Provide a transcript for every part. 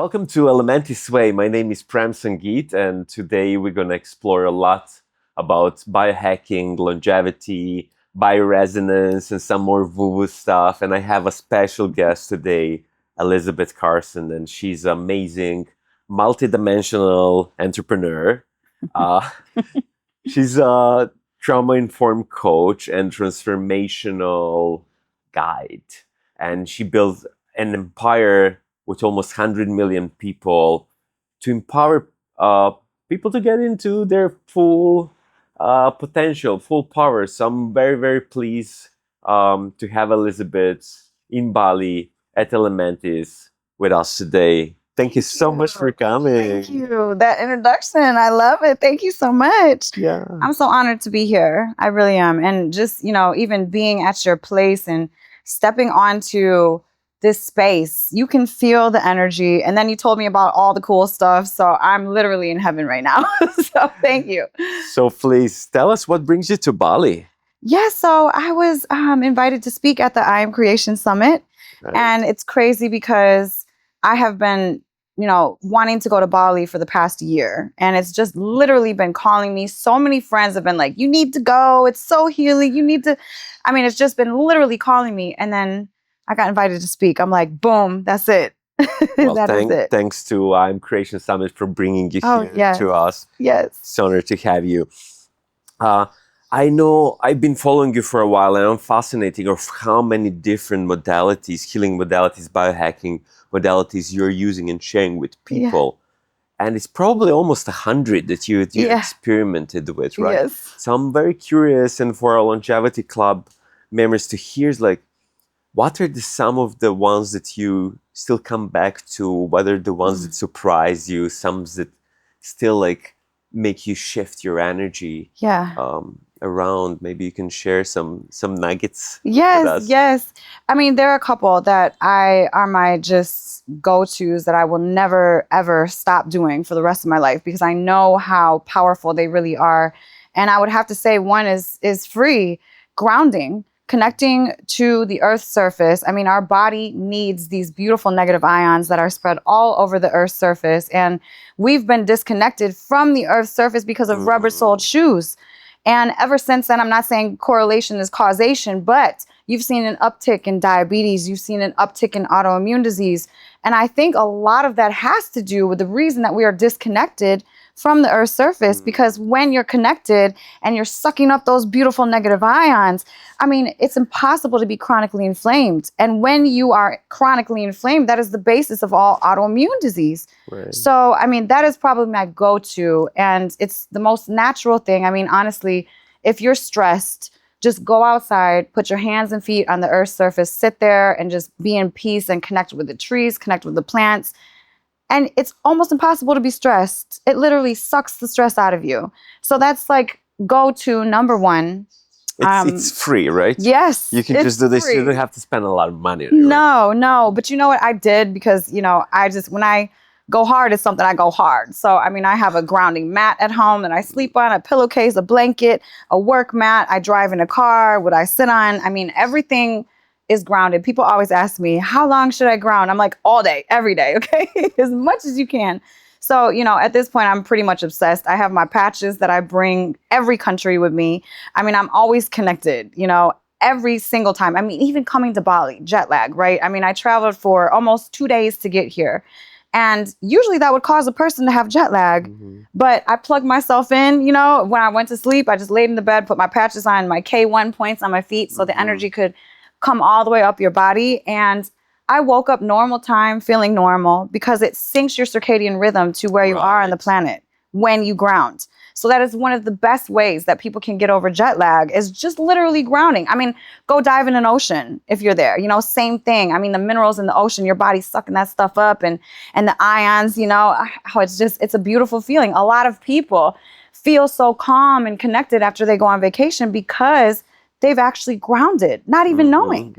Welcome to Elementis Way. My name is Prem Sangeet, and today we're going to explore a lot about biohacking, longevity, bioresonance, and some more woo-woo stuff. And I have a special guest today, Elizabeth Carson, and she's an amazing, multidimensional entrepreneur. She's a trauma-informed coach and transformational guide, and she built an empire with almost 100 million people to empower people to get into their full potential, full power. So I'm very, very pleased to have Elizabeth in Bali at Elementis with us today. Thank you so much for coming. Thank you. That introduction, I love it. Thank you so much. Yeah. I'm so honored to be here. I really am. And just, even being at your place and stepping onto this space, you can feel the energy. And then you told me about all the cool stuff. So I'm literally in heaven right now. So thank you. So please tell us what brings you to Bali. Yeah, so I was invited to speak at the I Am Creation Summit. Right. And it's crazy because I have been, wanting to go to Bali for the past year. And it's just literally been calling me. So many friends have been like, you need to go. It's so healing. You need to. It's just been literally calling me. And then I got invited to speak. I'm like, boom, that's it. Well, That is it. Thanks to I Am Creation Summit for bringing you here to us. Yes. It's an honor to have you. I know I've been following you for a while, and I'm fascinated of how many different modalities, healing modalities, biohacking modalities you're using and sharing with people. Yeah. And it's probably almost 100 that you experimented with, right? Yes. So I'm very curious, and for our Longevity Club members to hear, what are some of the ones that you still come back to? What are the ones that surprise you? Some that still make you shift your energy around? Maybe you can share some nuggets. Yes. There are a couple that are my just go-tos that I will never ever stop doing for the rest of my life because I know how powerful they really are. And I would have to say one is free grounding. Connecting to the Earth's surface. Our body needs these beautiful negative ions that are spread all over the Earth's surface. And we've been disconnected from the Earth's surface because of rubber-soled shoes. And ever since then, I'm not saying correlation is causation, but you've seen an uptick in diabetes. You've seen an uptick in autoimmune disease. And I think a lot of that has to do with the reason that we are disconnected from the Earth's surface, because when you're connected and you're sucking up those beautiful negative ions, it's impossible to be chronically inflamed. And when you are chronically inflamed, that is the basis of all autoimmune disease. Right. So, that is probably my go-to. And it's the most natural thing. Honestly, if you're stressed, just go outside, put your hands and feet on the Earth's surface, sit there and just be in peace and connect with the trees, connect with the plants. And it's almost impossible to be stressed. It literally sucks the stress out of you. So that's go-to number one. It's free, right? Yes. You can just do this. Free. You don't have to spend a lot of money. No. But you know what I did? Because, when I go hard, it's something I go hard. So, I have a grounding mat at home that I sleep on, a pillowcase, a blanket, a work mat. I drive in a car. What I sit on. Everything is grounded. People always ask me, how long should I ground? I'm like, all day, every day, okay? As much as you can. So, at this point, I'm pretty much obsessed. I have my patches that I bring every country with me. I'm always connected, every single time. Even coming to Bali, jet lag, right? I traveled for almost 2 days to get here. And usually that would cause a person to have jet lag. Mm-hmm. But I plugged myself in, when I went to sleep, I just laid in the bed, put my patches on, my K1 points on my feet so the energy could come all the way up your body. And I woke up normal time feeling normal because it syncs your circadian rhythm to where you are on the planet when you ground. So that is one of the best ways that people can get over jet lag is just literally grounding. Go dive in an ocean if you're there, same thing. The minerals in the ocean, your body's sucking that stuff up and the ions, how it's a beautiful feeling. A lot of people feel so calm and connected after they go on vacation because they've actually grounded, not even knowing.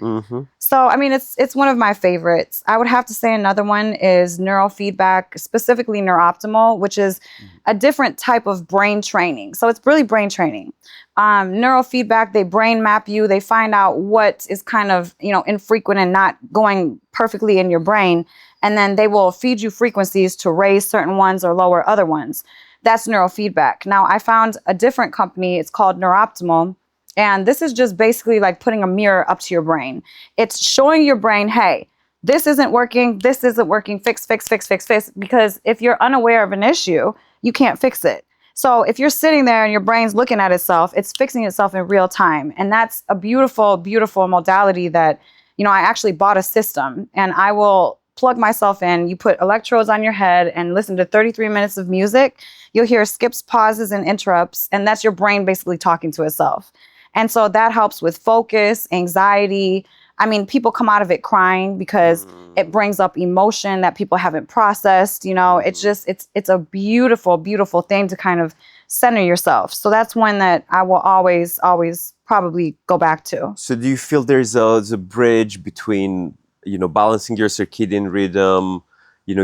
So, I mean, it's one of my favorites. I would have to say another one is Neurofeedback, specifically Neuroptimal, which is a different type of brain training. So it's really brain training. Neurofeedback, they brain map you. They find out what is kind of, infrequent and not going perfectly in your brain. And then they will feed you frequencies to raise certain ones or lower other ones. That's neurofeedback. Now, I found a different company. It's called Neuroptimal. And this is just basically like putting a mirror up to your brain. It's showing your brain, hey, this isn't working. This isn't working. Fix. Because if you're unaware of an issue, you can't fix it. So if you're sitting there and your brain's looking at itself, it's fixing itself in real time. And that's a beautiful, beautiful modality that, I actually bought a system, and I will plug myself in. You put electrodes on your head and listen to 33 minutes of music. You'll hear skips, pauses, and interrupts. And that's your brain basically talking to itself. And so that helps with focus, anxiety. I mean, people come out of it crying because it brings up emotion that people haven't processed. It's a beautiful, beautiful thing to kind of center yourself. So that's one that I will always, always probably go back to. So do you feel there's a bridge between, balancing your circadian rhythm,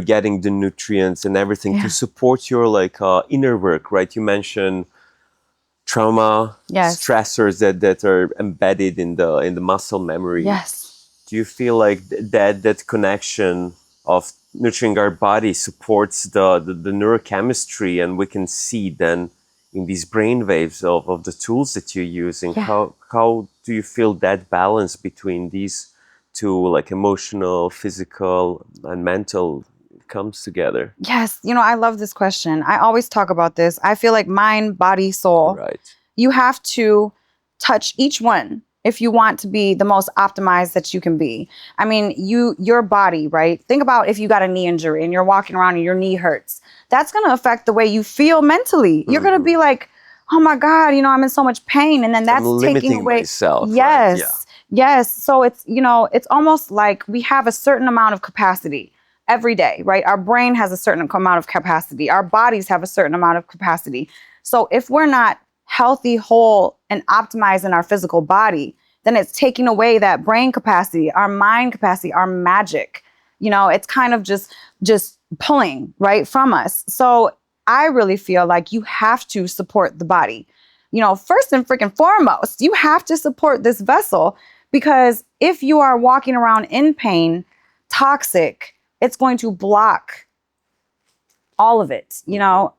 getting the nutrients and everything to support your inner work, right? You mentioned trauma, stressors that are embedded in the muscle memory. Yes. Do you feel like that connection of nurturing our body supports the neurochemistry, and we can see then in these brain waves of the tools that you're using? How do you feel that balance between these two, like emotional, physical, and mental, comes together? Yes. I love this question. I always talk about this. I feel like mind, body, soul. Right. You have to touch each one if you want to be the most optimized that you can be. I mean, your body, right? Think about if you got a knee injury and you're walking around and your knee hurts. That's going to affect the way you feel mentally. You're going to be like, oh my God, I'm in so much pain. And then that's taking away myself. Yes. Right? Yeah. Yes. So it's almost like we have a certain amount of capacity every day, right? Our brain has a certain amount of capacity. Our bodies have a certain amount of capacity. So if we're not healthy, whole, and optimized in our physical body, then it's taking away that brain capacity, our mind capacity, our magic. It's kind of just pulling right from us. So I really feel like you have to support the body. First and freaking foremost, you have to support this vessel, because if you are walking around in pain, toxic, it's going to block all of it,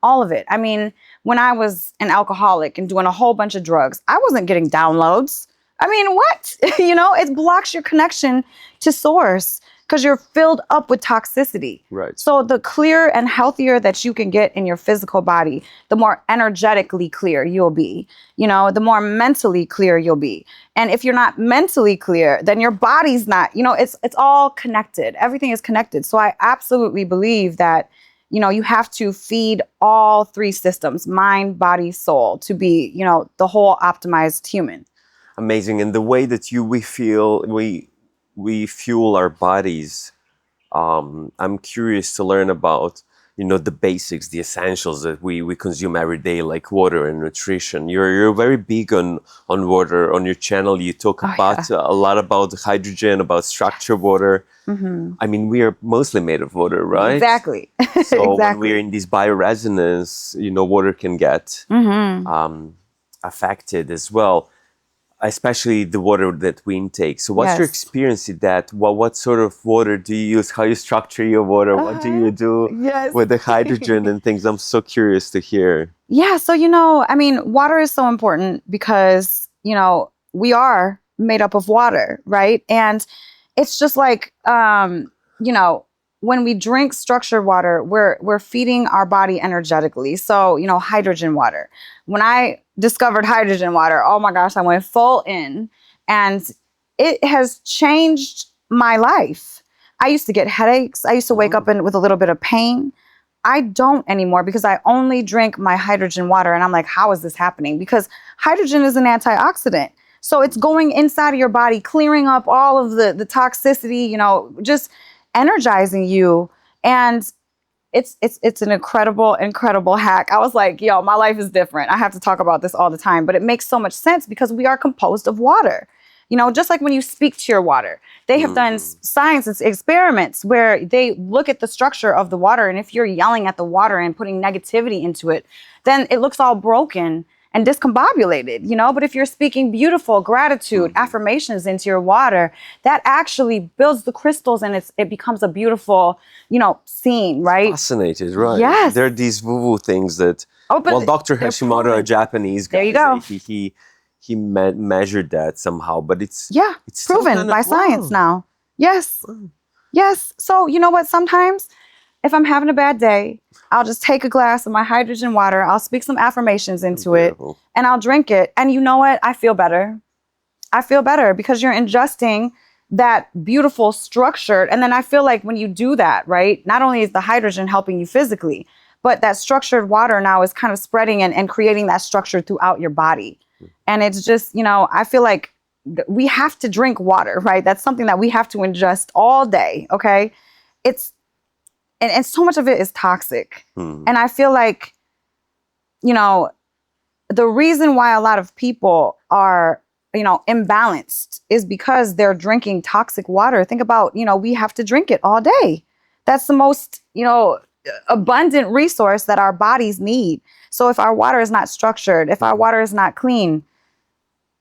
all of it. I mean, when I was an alcoholic and doing a whole bunch of drugs, I wasn't getting downloads. I mean, what? It blocks your connection to source because you're filled up with toxicity. Right. So the clearer and healthier that you can get in your physical body, the more energetically clear you'll be, the more mentally clear you'll be. And if you're not mentally clear, then your body's not, it's all connected. Everything is connected. So I absolutely believe that, you have to feed all three systems, mind, body, soul, to be, the whole optimized human. Amazing. And the way that we fuel our bodies, I'm curious to learn about, the basics, the essentials that we consume every day, like water and nutrition. You're very big on water. On your channel, you talk about a lot about hydrogen, about structured water. Mm-hmm. I mean, we are mostly made of water, right? Exactly. So when we're in this bioresonance, water can get affected as well, especially the water that we intake. So what's your experience with that? What sort of water do you use? How you structure your water? What do you do with the hydrogen and things? I'm so curious to hear. Yeah. So, I mean, water is so important because, we are made up of water, right? And it's just like, when we drink structured water, we're feeding our body energetically. So, hydrogen water. When I discovered hydrogen water, oh my gosh, I went full in, and it has changed my life. I used to get headaches. I used to wake up with a little bit of pain. I don't anymore because I only drink my hydrogen water. And I'm like, how is this happening? Because hydrogen is an antioxidant. So it's going inside of your body, clearing up all of the toxicity, just energizing you. And it's an incredible hack. I was like, yo, my life is different. I have to talk about this all the time, but it makes so much sense because we are composed of water. You know, just like when you speak to your water, they have done science experiments where they look at the structure of the water. And if you're yelling at the water and putting negativity into it, then it looks all broken and discombobulated, you know. But if you're speaking beautiful gratitude, affirmations into your water, that actually builds the crystals and it becomes a beautiful, you know, scene, right? Fascinated, right? Yes. There are these woo-woo things that, Dr. Hashimoto, a Japanese guy, there you go. He measured that somehow, but it's proven by science now. Yes. Yes. So you know what? Sometimes if I'm having a bad day, I'll just take a glass of my hydrogen water. I'll speak some affirmations into it and I'll drink it. And you know what? I feel better. I feel better because you're ingesting that beautiful structured. And then I feel like when you do that, right, not only is the hydrogen helping you physically, but that structured water now is kind of spreading and creating that structure throughout your body. And it's just, you know, I feel like we have to drink water, right? That's something that we have to ingest all day. Okay. And so much of it is toxic. And I feel like, you know, the reason why a lot of people are, you know, imbalanced is because they're drinking toxic water. Think about, you know, we have to drink it all day. That's the most, you know, abundant resource that our bodies need. So if our water is not structured, if our water is not clean,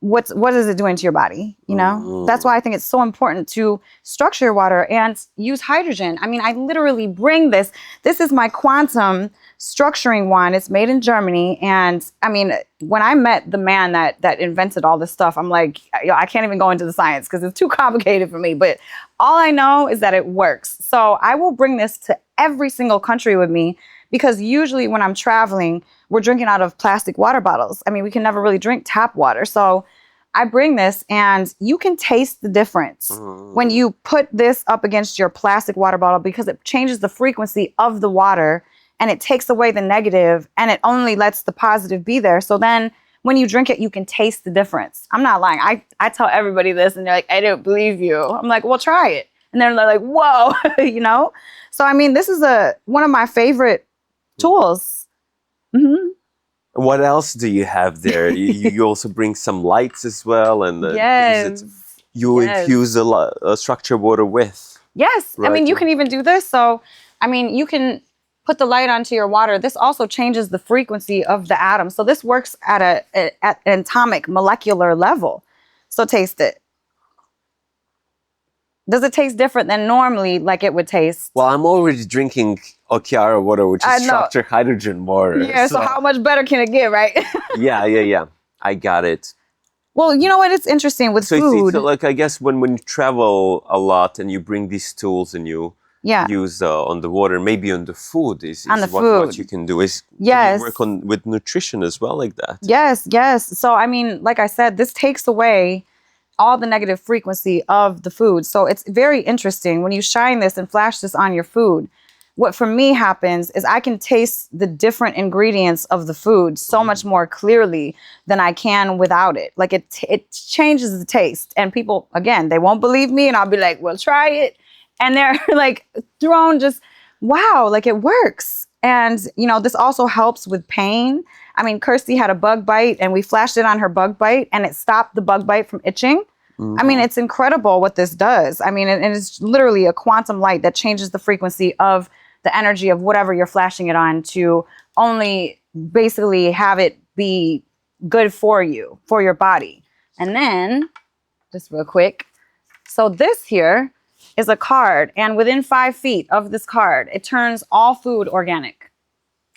what is it doing to your body? You know, that's why I think it's so important to structure your water and use hydrogen. I mean, I literally bring this. This is my quantum structuring one. It's made in Germany. And I mean, when I met the man that invented all this stuff, I'm like, I can't even go into the science because it's too complicated for me. But all I know is that it works. So I will bring this to every single country with me because usually when I'm traveling, we're drinking out of plastic water bottles. I mean, we can never really drink tap water. So I bring this and you can taste the difference when you put this up against your plastic water bottle because it changes the frequency of the water and it takes away the negative and it only lets the positive be there. So then when you drink it, you can taste the difference. I'm not lying. I tell everybody this and they're like, I don't believe you. I'm like, well, try it. And they're like, whoa, you know? So, I mean, this is one of my favorite tools. What else do you have there? You also bring some lights as well, and infuse a structured water with. Yes, right? I mean you can even do this. So, I mean you can put the light onto your water. This also changes the frequency of the atom. So this works at an atomic molecular level. So taste it. Does it taste different than normally like it would taste? Well, I'm already drinking Okiara water, which is structured hydrogen water. Yeah, so how much better can it get, right? Yeah. I got it. Well, you know what? It's interesting with food. So like, I guess when you travel a lot and you bring these tools and you use on the water, maybe on the food is what you can do. Can you work with nutrition as well like that? Yes. So, I mean, like I said, this takes away all the negative frequency of the food. So it's very interesting when you shine this and flash this on your food. What for me happens is I can taste the different ingredients of the food so much more clearly than I can without it. Like it changes the taste. And people, again, they won't believe me and I'll be like, well, try it. And they're like thrown just, wow, like it works. And, you know, this also helps with pain. I mean, Kirsty had a bug bite and we flashed it on her bug bite and it stopped the bug bite from itching. I mean, it's incredible what this does. I mean, and it's literally a quantum light that changes the frequency of the energy of whatever you're flashing it on to only basically have it be good for you, for your body. And then, just real quick, so this here is a card, and within 5 feet of this card, it turns all food organic.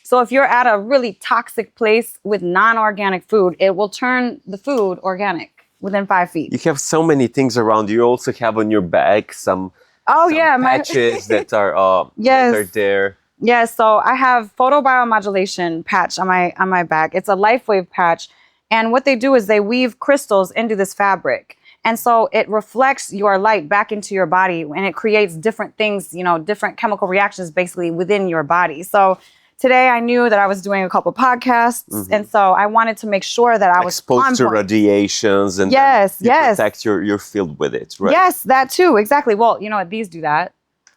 So if you're at a really toxic place with non-organic food, it will turn the food organic within 5 feet. You have so many things around. You also have on your back some patches that are that are there. Yeah, so I have Photobiomodulation patch on my back. It's a LifeWave patch, and what they do is they weave crystals into this fabric. And so it reflects your light back into your body and it creates different things, you know, different chemical reactions basically within your body. So today I knew that I was doing a couple podcasts and so I wanted to make sure that I was exposed to radiations and protect your field with it, right? Yes, that too, exactly. Well, you know what, these do that.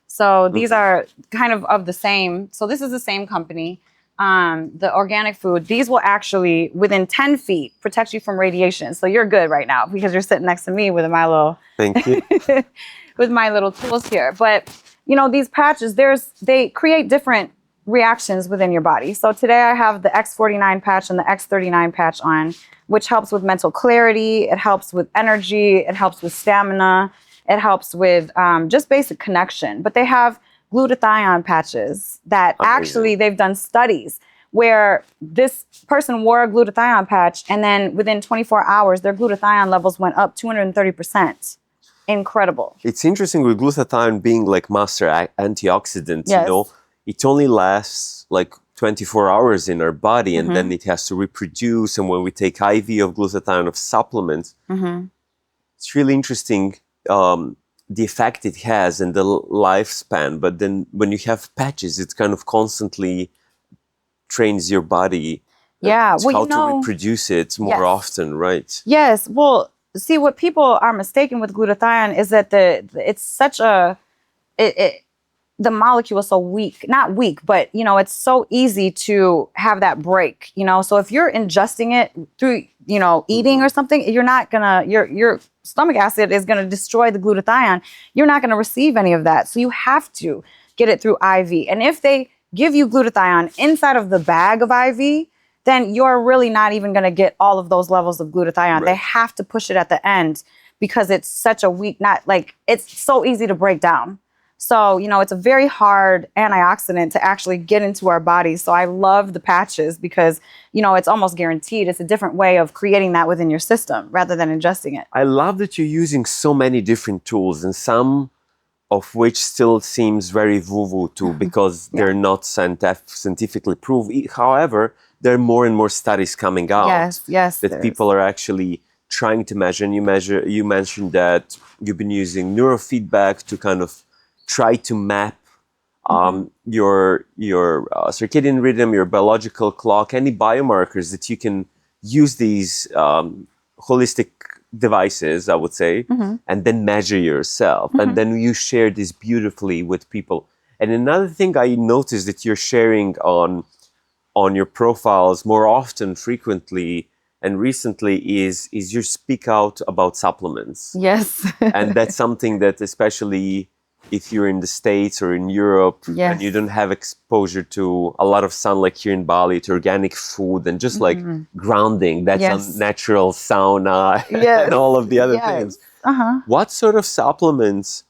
So these are kind of the same. So this is the same company. The organic food, these will actually, within 10 feet, protect you from radiation. So you're good right now because you're sitting next to me with my little, Thank you. with my little tools here. But, you know, these patches, they create different reactions within your body. So today I have the X49 patch and the X39 patch on, which helps with mental clarity. It helps with energy. It helps with stamina. It helps with just basic connection. But they have glutathione patches that actually they've done studies where this person wore a glutathione patch and then within 24 hours, their glutathione levels went up 230%. Incredible. It's interesting with glutathione being like master antioxidant, Yes. you know, it only lasts like 24 hours in our body and then it has to reproduce. And when we take IV of glutathione of supplements, it's really interesting the effect it has and the lifespan. But then when you have patches, it kind of constantly trains your body how to reproduce it more often, right? Yes. Well, see, what people are mistaken with glutathione is that it's such the molecule is so weak, not weak, but you know, it's so easy to have that break, you know? So if you're ingesting it through, you know, eating or something, you're not gonna, your stomach acid is gonna destroy the glutathione. You're not gonna receive any of that. So you have to get it through IV. And if they give you glutathione inside of the bag of IV, then you're really not even gonna get all of those levels of glutathione. Right. They have to push it at the end because it's such a weak, it's so easy to break down. So, you know, it's a very hard antioxidant to actually get into our bodies. So I love the patches because, you know, it's almost guaranteed. It's a different way of creating that within your system rather than ingesting it. I love that you're using so many different tools and some of which still seems very woo-woo too because they're not scientifically proved. However, there are more and more studies coming out that people are actually trying to measure. And you mentioned that you've been using neurofeedback to kind of try to map your circadian rhythm, your biological clock, any biomarkers that you can use these holistic devices, I would say, and then measure yourself. And then you share this beautifully with people. And another thing I noticed that you're sharing on your profiles more often, frequently, and recently is you speak out about supplements. Yes. And that's something that especially if you're in the States or in Europe and you don't have exposure to a lot of sun like here in Bali, to organic food and just like grounding, that's a natural sauna and all of the other things. What sort of supplements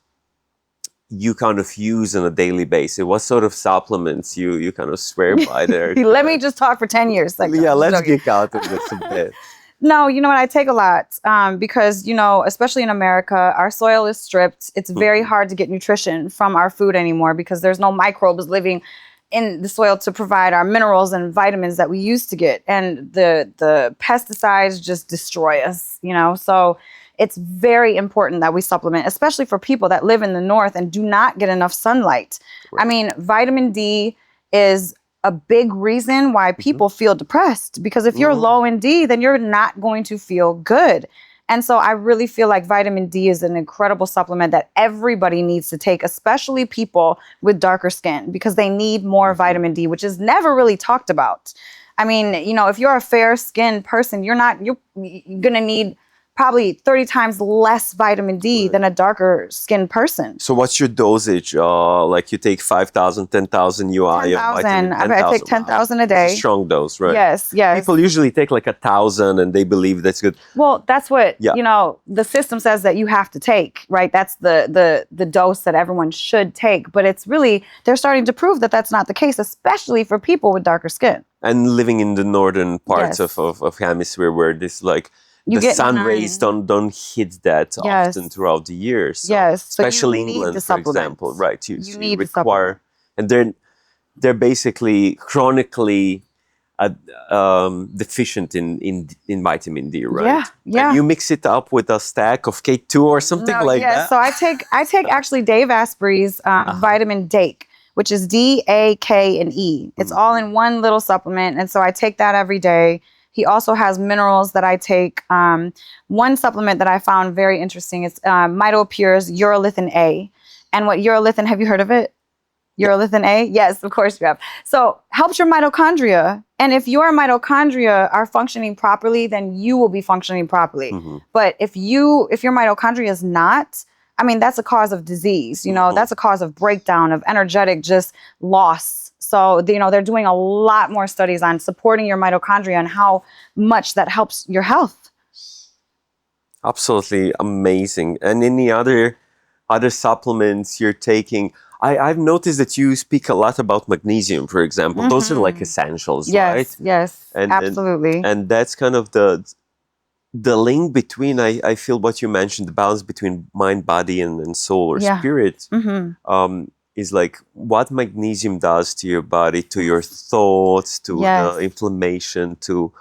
you kind of use on a daily basis? What sort of supplements you kind of swear by there? Let me just talk for 10 years. Let's geek out in this a bit. No, you know what? I take a lot because, you know, especially in America, our soil is stripped. It's very hard to get nutrition from our food anymore because there's no microbes living in the soil to provide our minerals and vitamins that we used to get. And the pesticides just destroy us, you know? So it's very important that we supplement, especially for people that live in the north and do not get enough sunlight. Right. I mean, vitamin D is a big reason why people feel depressed, because if you're low in D, then you're not going to feel good. And so I really feel like vitamin D is an incredible supplement that everybody needs to take, especially people with darker skin, because they need more vitamin D, which is never really talked about. I mean, you know, if you're a fair skinned person, you're going to need probably 30 times less vitamin D than a darker skinned person. So what's your dosage? Like you take 5,000, 10,000 UI 10,000. I take 10,000 a day. It's a strong dose, right? Yes, yes. People usually take like 1,000 and they believe that's good. Well, that's what, you know, the system says that you have to take, right? That's the dose that everyone should take. But it's really, they're starting to prove that that's not the case, especially for people with darker skin. And living in the northern parts of hemisphere where this like, the sun rays don't hit that often throughout the year. So especially so England, for example, right? You need require, and they're basically chronically deficient in vitamin D, right? Yeah. And you mix it up with a stack of K2 or something that. So I take actually Dave Asprey's vitamin DAKE, which is DAKE. It's all in one little supplement, and so I take that every day. He also has minerals that I take. One supplement that I found very interesting is MitoPure's Urolithin A. And what urolithin, have you heard of it? Urolithin A? Yes, of course you have. So helps your mitochondria. And if your mitochondria are functioning properly, then you will be functioning properly. But if your mitochondria is not, I mean, that's a cause of disease, that's a cause of breakdown, of energetic just loss. So, they're doing a lot more studies on supporting your mitochondria and how much that helps your health. Absolutely amazing. And any other supplements you're taking? I've noticed that you speak a lot about magnesium, for example. Those are like essentials, right? Yes, absolutely. And that's kind of the link between, I feel what you mentioned, the balance between mind, body, and soul or spirit, is like what magnesium does to your body, to your thoughts, to the inflammation, to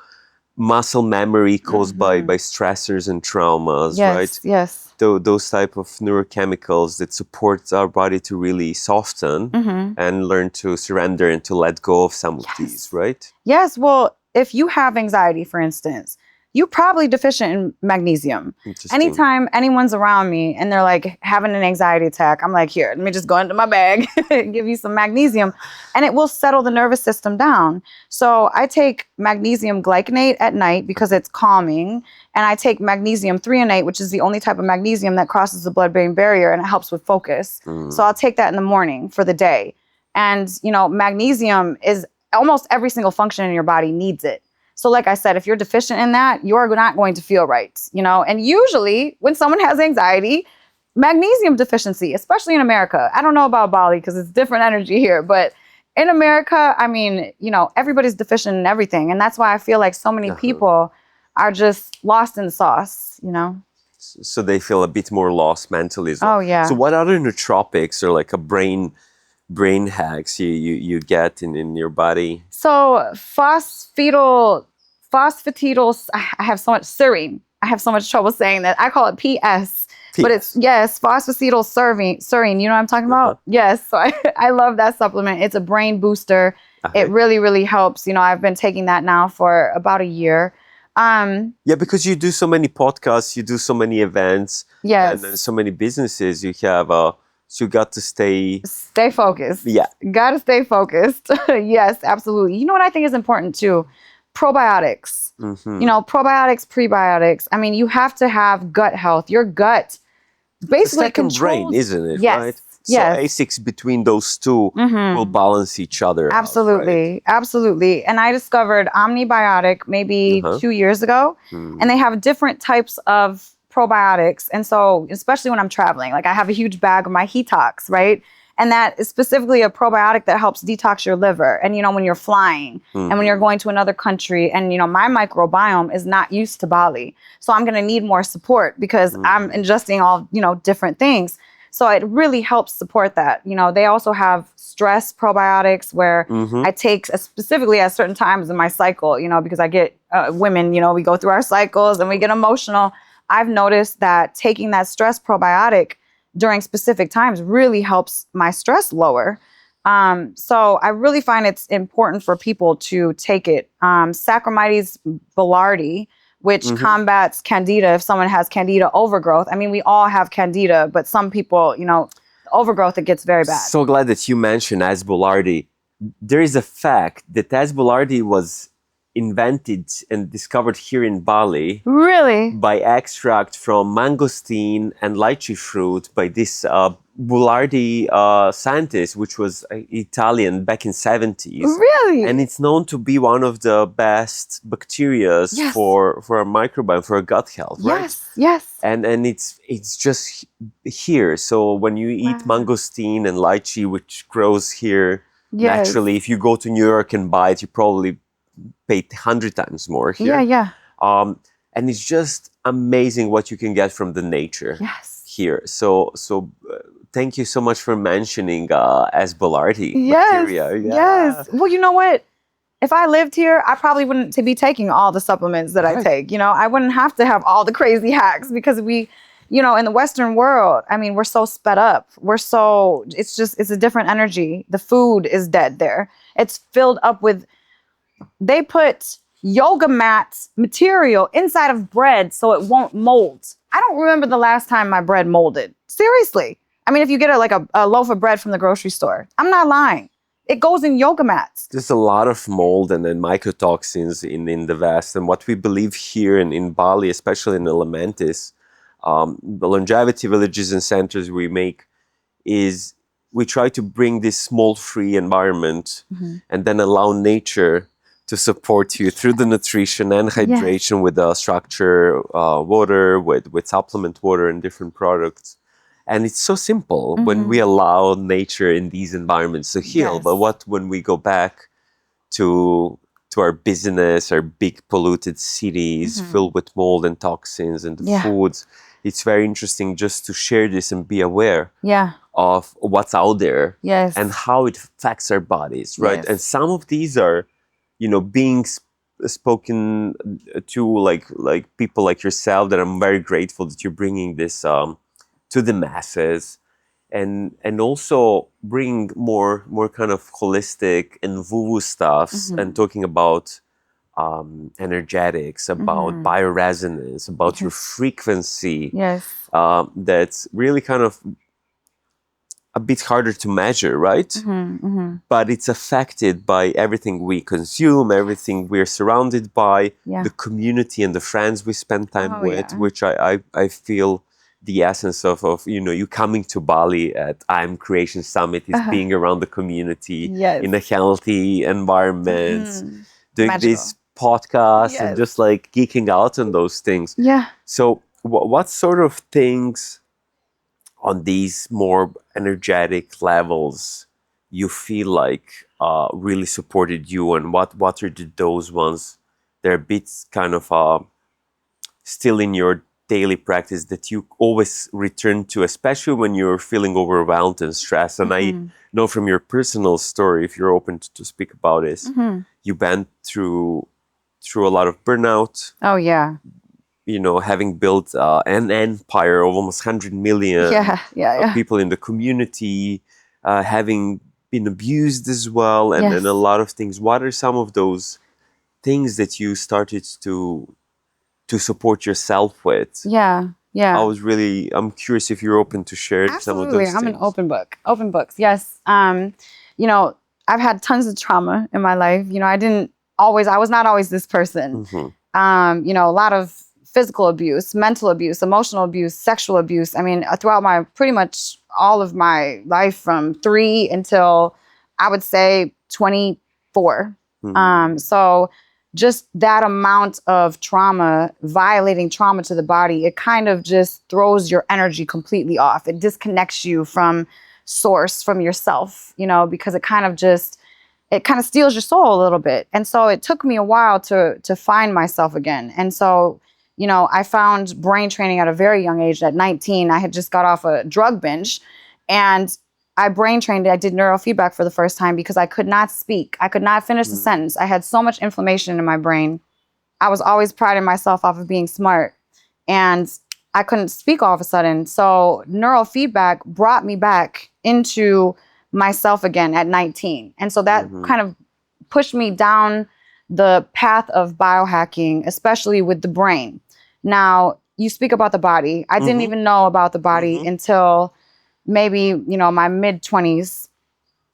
muscle memory caused by stressors and traumas, right? Yes. Those type of neurochemicals that support our body to really soften and learn to surrender and to let go of some of these, right? Yes. Well, if you have anxiety, for instance, you're probably deficient in magnesium. Anytime anyone's around me and they're like having an anxiety attack, I'm like, here, let me just go into my bag and give you some magnesium, and it will settle the nervous system down. So I take magnesium glycinate at night because it's calming. And I take magnesium threonate, which is the only type of magnesium that crosses the blood-brain barrier, and it helps with focus. So I'll take that in the morning for the day. And, magnesium is almost every single function in your body needs it. So like I said, if you're deficient in that, you're not going to feel right, And usually when someone has anxiety, magnesium deficiency, especially in America, I don't know about Bali because it's different energy here, but in America, I mean, everybody's deficient in everything. And that's why I feel like so many people are just lost in the sauce, So they feel a bet more lost mentally as well. Oh, yeah. So what other nootropics or like a brain hacks you get in your body? So phosphatidyl, I have so much serine. I have so much trouble saying that. I call it PS. But it's, phosphatidyl serine. You know what I'm talking about? Yes. So I love that supplement. It's a brain booster. It really, really helps. I've been taking that now for about a year. Because you do so many podcasts, you do so many events, and then so many businesses. You have so you got to stay focused. Yeah, got to stay focused. Yes, absolutely. You know what I think is important too? Probiotics. Probiotics, prebiotics. I mean, you have to have gut health. Your gut basically second brain, isn't it? Yes. Right. So ASICs between those two will balance each other. Absolutely. Out, right? Absolutely. And I discovered Omnibiotic maybe 2 years ago, and they have different types of probiotics. And so, especially when I'm traveling, like I have a huge bag of my Detox, right? And that is specifically a probiotic that helps detox your liver. And, when you're flying and when you're going to another country and, my microbiome is not used to Bali. So I'm going to need more support because I'm ingesting all, different things. So it really helps support that. They also have stress probiotics where I take specifically at certain times in my cycle, because I get women, we go through our cycles and we get emotional. I've noticed that taking that stress probiotic during specific times really helps my stress lower. So I really find it's important for people to take it. Saccharomyces boulardii, which combats candida if someone has candida overgrowth. I mean, we all have candida, but some people, overgrowth, it gets very bad. So glad that you mentioned As boulardii. There is a fact that As boulardii was invented and discovered here in Bali. Really? By extract from mangosteen and lychee fruit by this boulardii scientist, which was Italian back in 70s. Really? And it's known to be one of the best bacteria for a microbiome, for a gut health, right? Yes. And it's just here. So when you eat mangosteen and lychee, which grows here naturally, if you go to New York and buy it, you probably pay 100 times more here. Yeah. And it's just amazing what you can get from the nature here. So thank you so much for mentioning As boulardii bacteria. Yes. Well, you know what? If I lived here, I probably wouldn't be taking all the supplements that I take. I wouldn't have to have all the crazy hacks because we, in the Western world, I mean, we're so sped up. It's a different energy. The food is dead there. It's filled up with, they put yoga mats material inside of bread so it won't mold. I don't remember the last time my bread molded. Seriously. I mean, if you get a loaf of bread from the grocery store, I'm not lying. It goes in yoga mats. There's a lot of mold and then mycotoxins in the vast. And what we believe here in Bali, especially in Elementis, the longevity villages and centers we make is we try to bring this mold-free environment and then allow nature to support you through the nutrition and hydration with the structure water, with supplement water and different products. And it's so simple when we allow nature in these environments to heal. But when we go back to our business, our big polluted cities filled with mold and toxins and the foods, it's very interesting just to share this and be aware of what's out there and how it affects our bodies, right? And some of these are, being spoken to like people like yourself, that I'm very grateful that you're bringing this to the masses, and also bring more kind of holistic and woo-woo stuffs and talking about energetics, about bioresonance, about your frequency. That's really kind of a bit harder to measure, right? But it's affected by everything we consume, everything we're surrounded by, the community and the friends we spend time with, which I feel the essence of you coming to Bali at I'm Creation Summit is being around the community in a healthy environment, doing this podcast and just like geeking out on those things. So what sort of things on these more energetic levels you feel like really supported you, and what are those ones that are a bit kind of still in your daily practice that you always return to, especially when you're feeling overwhelmed and stressed? And I know from your personal story, if you're open to speak about this, you went through a lot of burnout. Having built an empire of almost 100 million people in the community, having been abused as well, and a lot of things. What are some of those things that you started to support yourself with? I'm curious if you're open to share some of those things. I'm an open book. Open books, yes. I've had tons of trauma in my life. I was not always this person. A lot of physical abuse, mental abuse, emotional abuse, sexual abuse. I mean, throughout pretty much all of my life from 3 until I would say 24. So just that amount of trauma, violating trauma to the body, it kind of just throws your energy completely off. It disconnects you from source, from yourself, because it kind of steals your soul a little bit. And so it took me a while to find myself again. And so, I found brain training at a very young age. At 19, I had just got off a drug binge, and I brain trained. I did neurofeedback for the first time because I could not speak. I could not finish the sentence. I had so much inflammation in my brain. I was always priding myself off of being smart, and I couldn't speak all of a sudden. So neurofeedback brought me back into myself again at 19. And so that kind of pushed me down the path of biohacking, especially with the brain. Now, you speak about the body. I didn't even know about the body until maybe, my mid-20s.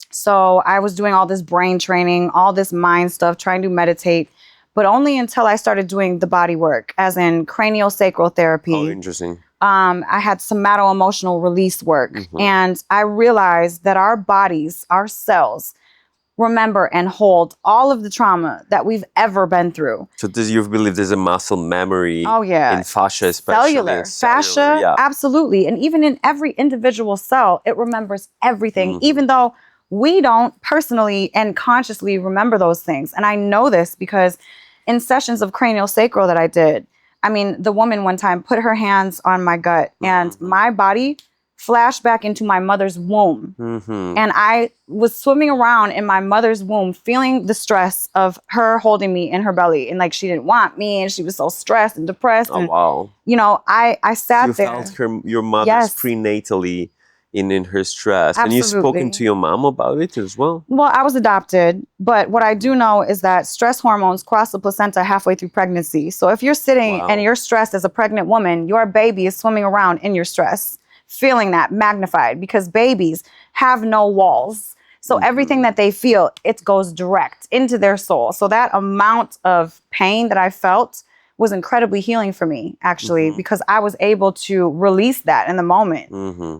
So I was doing all this brain training, all this mind stuff, trying to meditate, but only until I started doing the body work, as in craniosacral therapy. Oh, interesting. I had somato-emotional release work, and I realized that our bodies, our cells, remember and hold all of the trauma that we've ever been through. So you believe there's a muscle memory in fascia, especially? Cellular. Fascia, absolutely. And even in every individual cell, it remembers everything, even though we don't personally and consciously remember those things. And I know this because in sessions of craniosacral that I did, I mean, the woman one time put her hands on my gut and my body flashed back into my mother's womb. And I was swimming around in my mother's womb, feeling the stress of her holding me in her belly. And like, she didn't want me, and she was so stressed and depressed. Oh, and, wow. I sat you there. You felt your mother's prenatally in her stress. Absolutely. And you've spoken to your mom about it as well? Well, I was adopted, but what I do know is that stress hormones cross the placenta halfway through pregnancy. So if you're sitting and you're stressed as a pregnant woman, your baby is swimming around in your stress, feeling that magnified, because babies have no walls. So everything that they feel, it goes direct into their soul. So that amount of pain that I felt was incredibly healing for me, actually, because I was able to release that in the moment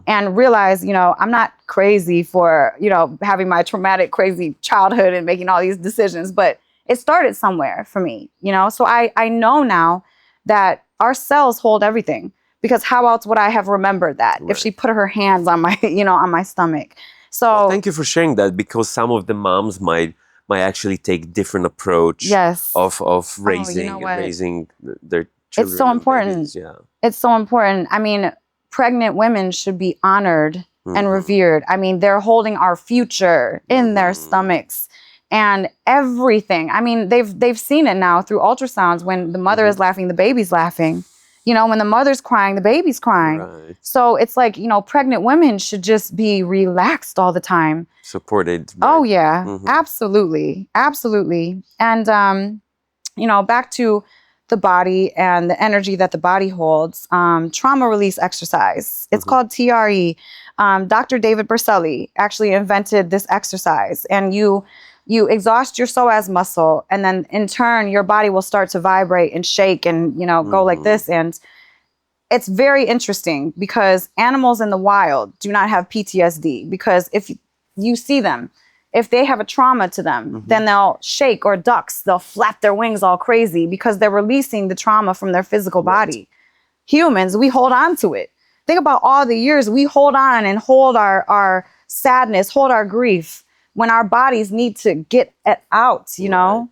and realize, I'm not crazy for, having my traumatic, crazy childhood and making all these decisions, but it started somewhere for me, So I know now that our cells hold everything, because how else would I have remembered that if she put her hands on my, on my stomach? So well, thank you for sharing that, because some of the moms might actually take different approach of raising their children. It's so important. Babies, yeah. It's so important. I mean, pregnant women should be honored and revered. I mean, they're holding our future in their stomachs and everything. I mean, they've seen it now through ultrasounds. When the mother is laughing, the baby's laughing. When the mother's crying, the baby's crying. Right. So it's like, pregnant women should just be relaxed all the time. Supported. Right? Oh, yeah. Absolutely. Absolutely. And, back to the body and the energy that the body holds, trauma release exercise. It's called TRE. Dr. David Berceli actually invented this exercise, and you exhaust your psoas muscle, and then in turn, your body will start to vibrate and shake and, go like this. And it's very interesting, because animals in the wild do not have PTSD, because if you see them, if they have a trauma to them, then they'll shake, or ducks, they'll flap their wings all crazy, because they're releasing the trauma from their physical body. Humans, we hold on to it. Think about all the years we hold on and hold our sadness, hold our grief, when our bodies need to get it out, know?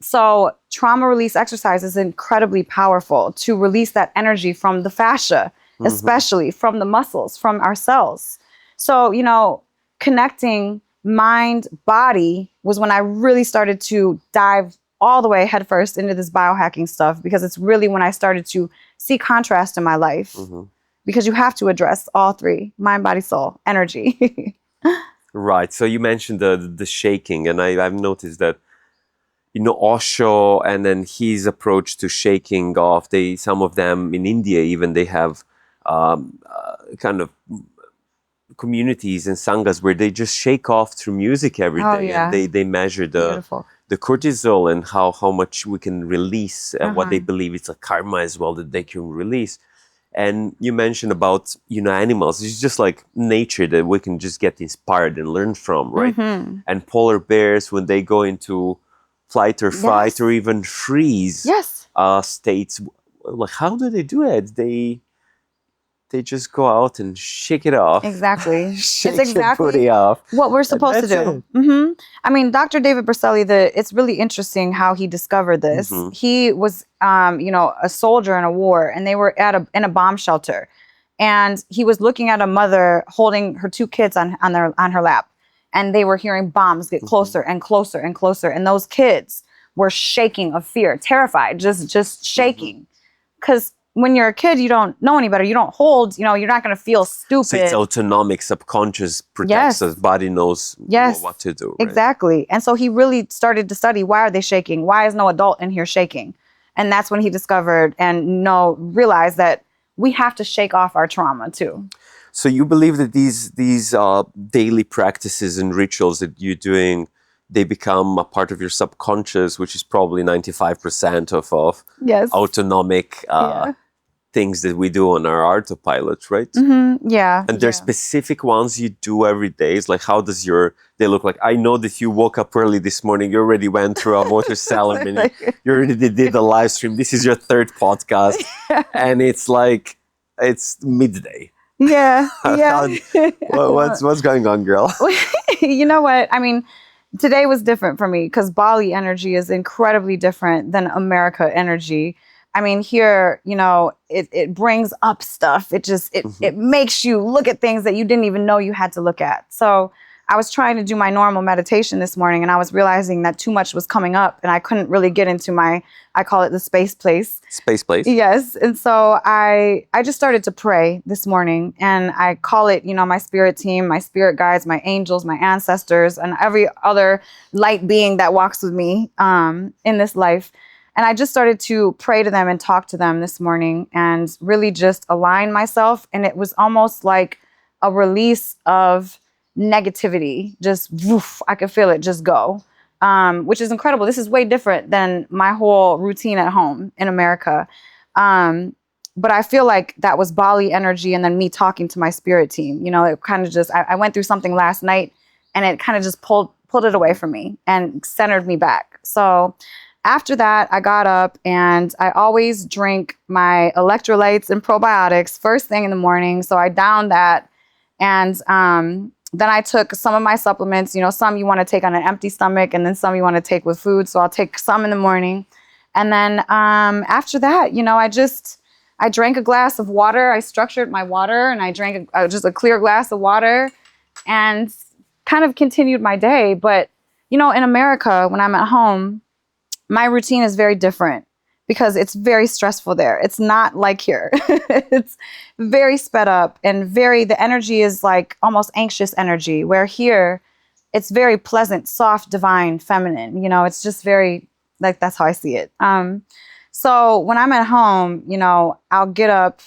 So trauma release exercise is incredibly powerful to release that energy from the fascia, especially from the muscles, from our cells. So, connecting mind, body was when I really started to dive all the way headfirst into this biohacking stuff, because it's really when I started to see contrast in my life, because you have to address all three: mind, body, soul, energy. Right. So you mentioned the shaking, and I've noticed that, Osho and then his approach to shaking off, some of them in India even, they have kind of communities and sanghas where they just shake off through music every day. And they measure the cortisol and how much we can release, and what they believe it's a karma as well that they can release. And you mentioned about, animals. It's just like nature that we can just get inspired and learn from, right? And polar bears, when they go into flight or fight or even freeze states, like, how do they do it? They just go out and shake it off. Exactly. Shake it's exactly your booty off. What we're supposed to do. I mean, Dr. David Berceli, it's really interesting how he discovered this. He was, a soldier in a war, and they were in a bomb shelter, and he was looking at a mother holding her two kids on her lap, and they were hearing bombs get closer and closer and closer, and those kids were shaking of fear, terrified, just shaking, because when you're a kid, you don't know any better. You don't hold, you're not going to feel stupid. So it's autonomic, subconscious, protects us. Body knows what to do. Right? Exactly. And so he really started to study, why are they shaking? Why is no adult in here shaking? And that's when he discovered and realized that we have to shake off our trauma too. So you believe that these daily practices and rituals that you're doing, they become a part of your subconscious, which is probably 95% of autonomic things that we do on our autopilot, right? Yeah. And there's specific ones you do every day. It's like, how does they look like? I know that you woke up early this morning. You already went through a water ceremony. You already did a live stream. This is your third podcast. And it's like, it's midday. Yeah. What's going on, girl? You know what? I mean, today was different for me, because Bali energy is incredibly different than America energy. I mean, here, it brings up stuff. It makes you look at things that you didn't even know you had to look at. So I was trying to do my normal meditation this morning, and I was realizing that too much was coming up, and I couldn't really get into I call it the space place. Space place? Yes. And so I just started to pray this morning, and I call it, my spirit team, my spirit guides, my angels, my ancestors, and every other light being that walks with me in this life. And I just started to pray to them and talk to them this morning and really just align myself. And it was almost like a release of negativity. Just woof, I could feel it just go, which is incredible. This is way different than my whole routine at home in America. But I feel like that was Bali energy and then me talking to my spirit team. You know, it kind of just, I went through something last night and it kind of just pulled it away from me and centered me back. So after that, I got up and I always drink my electrolytes and probiotics first thing in the morning. So I downed that. And then I took some of my supplements, you know, some you want to take on an empty stomach and then some you want to take with food. So I'll take some in the morning. And then after that, you know, I drank a glass of water. I structured my water and I drank just a clear glass of water and kind of continued my day. But, you know, in America, when I'm at home, my routine is very different because it's very stressful there. It's not like here. It's very sped up and the energy is like almost anxious energy, where here it's very pleasant, soft, divine, feminine. You know, it's just very, like, that's how I see it. So when I'm at home, you know, I'll get up,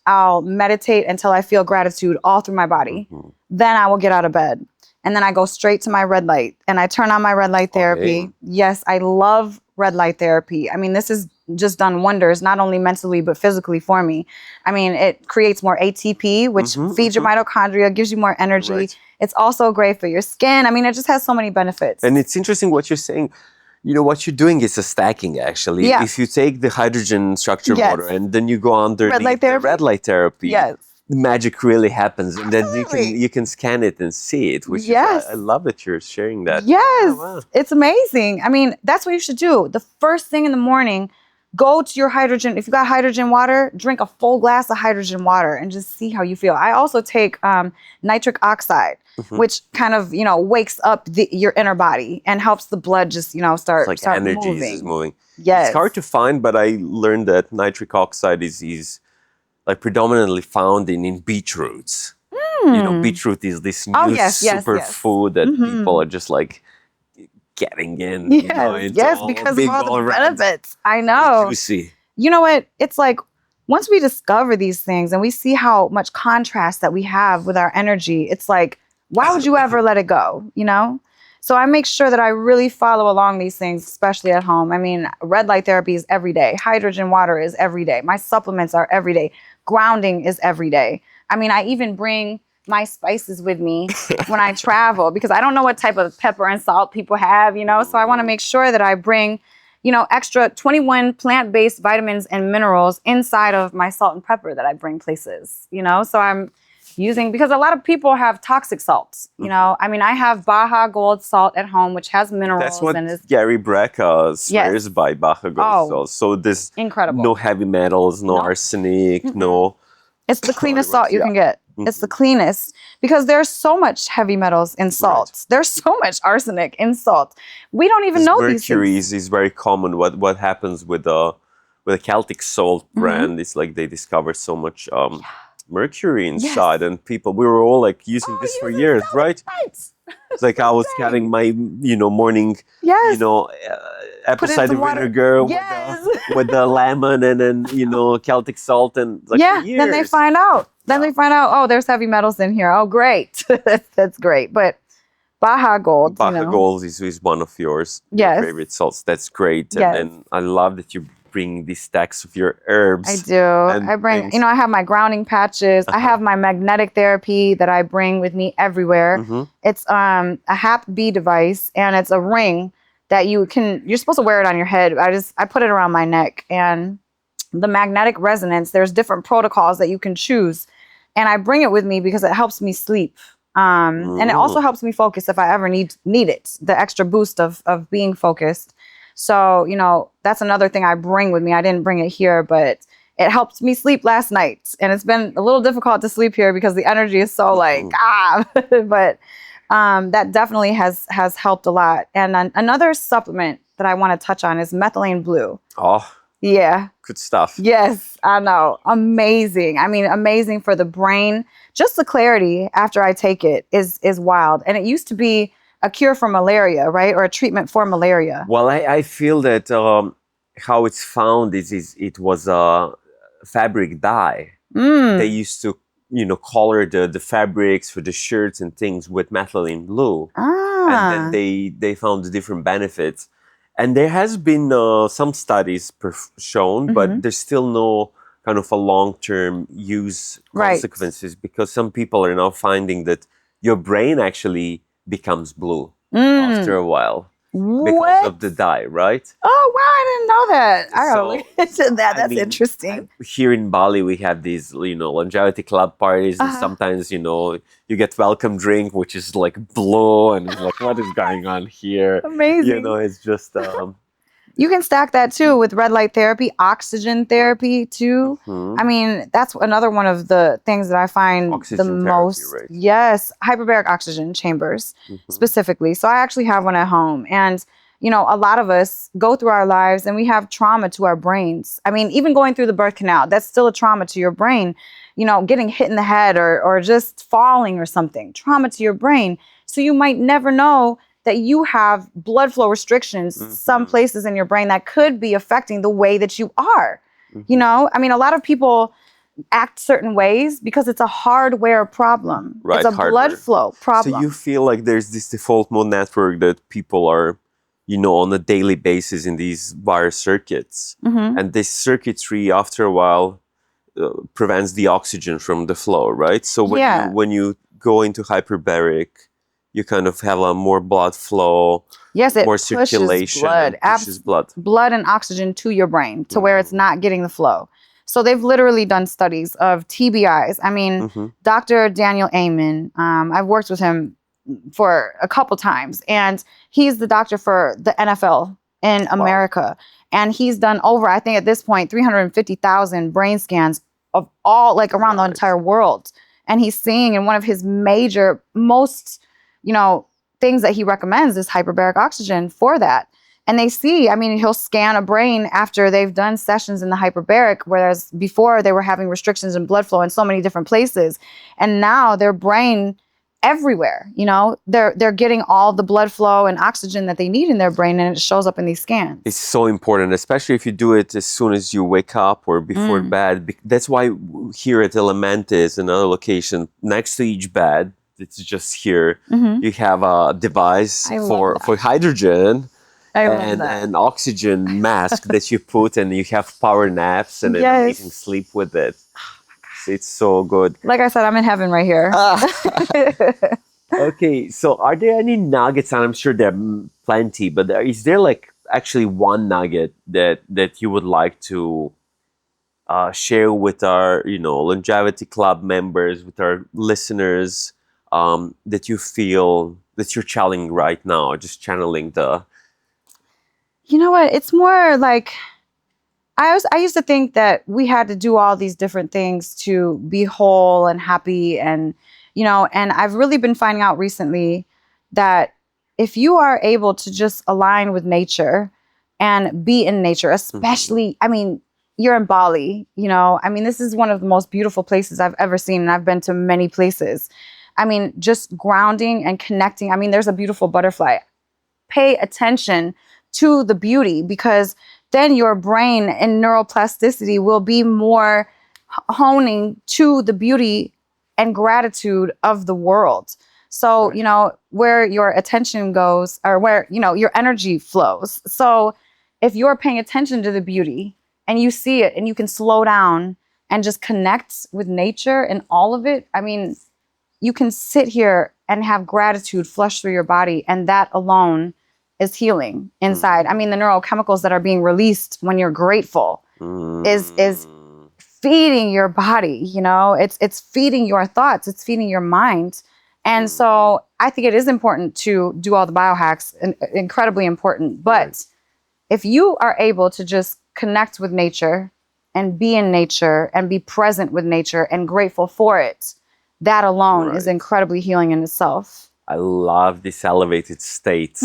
I'll meditate until I feel gratitude all through my body. Mm-hmm. Then I will get out of bed. And then I go straight to my red light and I turn on my red light therapy. Okay. Yes, I love red light therapy. I mean, this has just done wonders, not only mentally, but physically for me. I mean, it creates more ATP, which feeds your mitochondria, gives you more energy. Right. It's also great for your skin. I mean, it just has so many benefits. And it's interesting what you're saying. You know, what you're doing is a stacking, actually. Yeah. If you take the hydrogen structure motor and then you go under the red light therapy, yes, the magic really happens. And then you can scan it and see it, which is, I love that you're sharing that. Yes, oh, wow. It's amazing. I mean, that's what you should do. The first thing in the morning, go to your hydrogen. If you got hydrogen water, drink a full glass of hydrogen water and just see how you feel. I also take nitric oxide, which kind of, you know, wakes up your inner body and helps the blood just, you know, start energy moving. Is moving. Yes. It's hard to find, but I learned that nitric oxide is like predominantly found in beetroots. You know, beetroot is this new superfood that people are just like getting in. Yes, you know, because of all the benefits. I know. It's juicy. You know what? It's like once we discover these things and we see how much contrast that we have with our energy, it's like, why would you ever let it go? You know? So I make sure that I really follow along these things, especially at home. I mean, red light therapy is every day. Hydrogen water is every day. My supplements are every day. Grounding is every day. I mean, I even bring my spices with me when I travel because I don't know what type of pepper and salt people have, you know? So I want to make sure that I bring, you know, extra 21 plant-based vitamins and minerals inside of my salt and pepper that I bring places, you know? So I'm using, because a lot of people have toxic salts, you know? I mean, I have Baja Gold salt at home, which has minerals. That's what Gary Brecka swears by, Baja Gold salt. So there's incredible. No heavy metals, no arsenic, no... It's the cleanest salt you can get. It's the cleanest because there's so much heavy metals in salts. Right. There's so much arsenic in salt. We don't even know these things. Mercury is very common. What happens with a Celtic salt brand is like they discover so much mercury inside, and we were all like using this for years, right? It's like I was having my, you know, morning, you know, apple cider vinegar with the lemon and then, you know, Celtic salt and like for years. Then they find out. Oh, there's heavy metals in here. Oh, great. That's great. But Baja Gold. Gold is one of your favorite salts. That's great. And I love that you bring these stacks of your herbs. I do. I bring, you know, I have my grounding patches. I have my magnetic therapy that I bring with me everywhere. It's a HAP-B device and it's a ring that you're supposed to wear it on your head. I put it around my neck, and the magnetic resonance, there's different protocols that you can choose. And I bring it with me because it helps me sleep. And it also helps me focus if I ever need it, the extra boost of being focused. So, you know, that's another thing I bring with me. I didn't bring it here, but it helped me sleep last night. And it's been a little difficult to sleep here because the energy is so like, but that definitely has helped a lot. And another supplement that I want to touch on is methylene blue. Oh, yeah. Good stuff. Yes, I know. Amazing. I mean, amazing for the brain. Just the clarity after I take it is wild. And it used to be a cure for malaria, right? Or a treatment for malaria. Well, I feel that how it's found is it was a fabric dye. They used to, color the fabrics for the shirts and things with methylene blue. And then they found the different benefits. And there has been some studies shown, but there's still no kind of a long-term use consequences, because some people are now finding that your brain actually becomes blue after a while. Because of the dye, right? Oh, wow, I didn't know that. I gotta look into that. That's interesting. Here in Bali, we have these, longevity club parties, and sometimes, you get welcome drink, which is like blue, and it's like, what is going on here? Amazing. It's just... You can stack that too with red light therapy, oxygen therapy too. I mean, that's another one of the things that I find oxygen the most. Therapy, right? Yes, hyperbaric oxygen chambers specifically. So I actually have one at home. And, a lot of us go through our lives and we have trauma to our brains. I mean, even going through the birth canal, that's still a trauma to your brain. Getting hit in the head or just falling or something, trauma to your brain. So you might never know that you have blood flow restrictions some places in your brain that could be affecting the way that you are. I mean, a lot of people act certain ways because it's a hardware problem. Right, it's a blood flow problem. So you feel like there's this default mode network that people are, on a daily basis in these wire circuits. And this circuitry, after a while, prevents the oxygen from the flow, right? So when you go into hyperbaric, you kind of have a more blood flow, more circulation, pushes blood and oxygen to your brain to where it's not getting the flow. So they've literally done studies of TBIs. I mean, Dr. Daniel Amen, I've worked with him for a couple times, and he's the doctor for the NFL in America. And he's done over, I think at this point, 350,000 brain scans of all, like around the entire world. And he's seeing in one of his most things that he recommends is hyperbaric oxygen for that. And they see, I mean, he'll scan a brain after they've done sessions in the hyperbaric, whereas before they were having restrictions in blood flow in so many different places. And now their brain everywhere, they're getting all the blood flow and oxygen that they need in their brain, and it shows up in these scans. It's so important, especially if you do it as soon as you wake up or before bed. That's why here at Elementis, another location, next to each bed, it's just here, you have a device for hydrogen and an oxygen mask that you put, and you have power naps and an amazing sleep with it. It's so good. Like I said, I'm in heaven right here. Okay, so are there any nuggets? And I'm sure there are plenty, but is there like actually one nugget that you would like to share with our, longevity club members, with our listeners, that you feel that you're channeling right now, just channeling the... You know what? It's more like, I used to think that we had to do all these different things to be whole and happy. And, and I've really been finding out recently that if you are able to just align with nature and be in nature, especially, I mean, you're in Bali, I mean, this is one of the most beautiful places I've ever seen. And I've been to many places. I mean, just grounding and connecting. I mean, there's a beautiful butterfly. Pay attention to the beauty, because then your brain and neuroplasticity will be more honing to the beauty and gratitude of the world. So, where your attention goes, or where, your energy flows. So if you're paying attention to the beauty and you see it and you can slow down and just connect with nature and all of it, I mean, you can sit here and have gratitude flush through your body, and that alone is healing inside. I mean, the neurochemicals that are being released when you're grateful is feeding your body, it's feeding your thoughts, it's feeding your mind. And so I think it is important to do all the biohacks, incredibly important. But if you are able to just connect with nature and be in nature and be present with nature and grateful for it, that alone is incredibly healing in itself. I love this elevated state,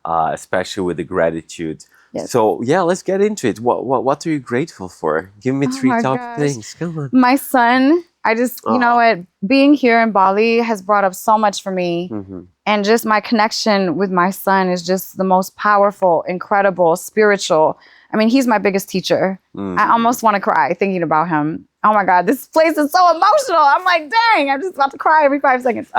especially with the gratitude. Yes. So let's get into it. What are you grateful for? Give me three top things. Come on. My son, I just, you know what, being here in Bali has brought up so much for me. Mm-hmm. And just my connection with my son is just the most powerful, incredible, spiritual. I mean, he's my biggest teacher. Mm-hmm. I almost want to cry thinking about him. Oh my God, this place is so emotional. I'm like, dang, I'm just about to cry every 5 seconds.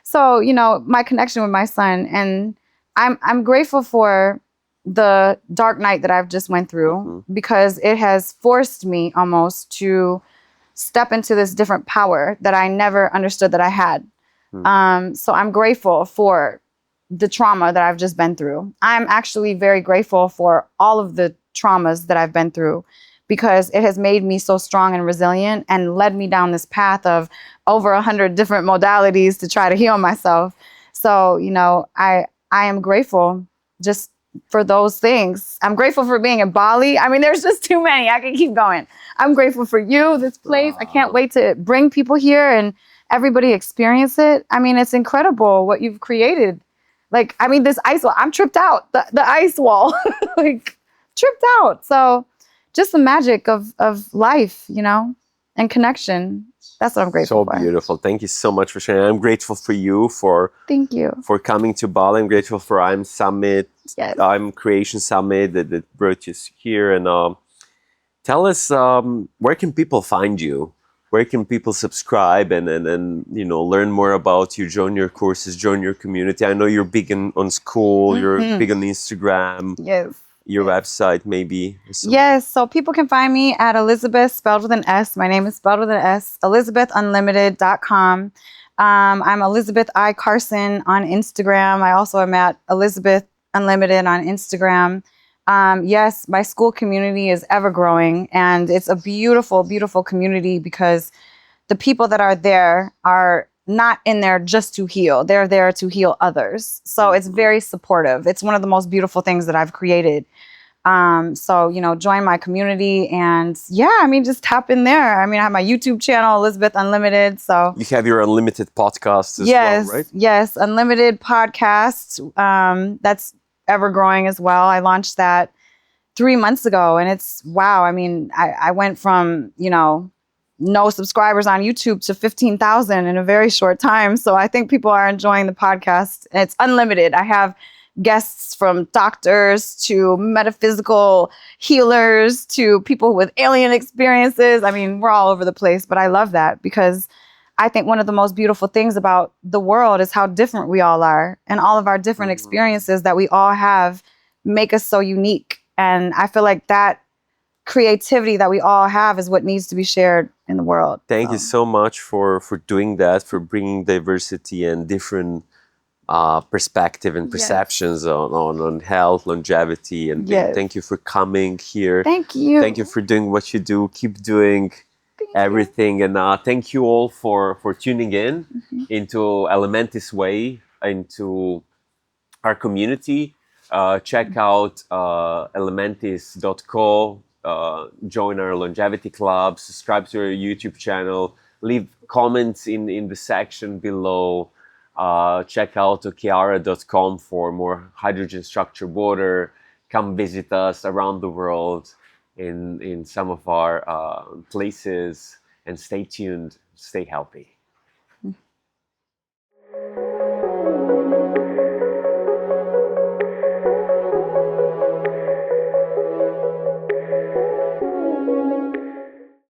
So, you know, my connection with my son, and I'm grateful for the dark night that I've just went through, because it has forced me almost to step into this different power that I never understood that I had. So I'm grateful for the trauma that I've just been through. I'm actually very grateful for all of the traumas that I've been through, because it has made me so strong and resilient and led me down this path of over 100 different modalities to try to heal myself. So, you know, I am grateful just for those things. I'm grateful for being in Bali. I mean, there's just too many. I can keep going. I'm grateful for you, this place. I can't wait to bring people here and everybody experience it. I mean, it's incredible what you've created. Like, I mean, this ice wall, I'm tripped out. The ice wall, like tripped out. So just the magic of life, you know, and connection. That's what I'm grateful for. So beautiful. Thank you so much for sharing. I'm grateful for you Thank you for coming to Bali. I'm grateful for I'm Summit, Yes. I'm Creation Summit that brought you here. And tell us, where can people find you? Where can people subscribe and you know, learn more about you, join your courses, join your community? I know you're big on school, you're big on Instagram. Yes. Your website, maybe. Yes, so people can find me at Elizabeth, spelled with an S. My name is spelled with an S, ElizabethUnlimited.com. I'm Elizabeth I. Carson on Instagram. I also am at Elizabeth Unlimited on Instagram. Yes, my school community is ever growing, and it's a beautiful, beautiful community, because the people that are there are not in there just to heal. They're there to heal others. So it's very supportive. It's one of the most beautiful things that I've created. So, you know, join my community, and yeah, I mean, just tap in there. I mean, I have my YouTube channel, Elizabeth Unlimited. So you have your unlimited podcast as well, right? Yes, Unlimited podcast. That's ever growing as well. I launched that 3 months ago, and it's wow. I mean, I went from, you know, no subscribers on YouTube to 15,000 in a very short time. So I think people are enjoying the podcast. And it's unlimited. I have guests from doctors to metaphysical healers to people with alien experiences. I mean, we're all over the place, but I love that, because I think one of the most beautiful things about the world is how different we all are, and all of our different experiences that we all have make us so unique. And I feel like that creativity that we all have is what needs to be shared in the world. Thank you so much for doing that, for bringing diversity and different perspective and perceptions on health, longevity, and thank you for coming here. Thank you. Thank you for doing what you do. Keep doing everything, and thank you all for tuning in into Elementis way, into our community. Check out elementis.co. Join our longevity club, subscribe to our YouTube channel, leave comments in the section below. Check out okiara.com for more hydrogen structured water. Come visit us around the world in some of our places, and stay tuned, stay healthy.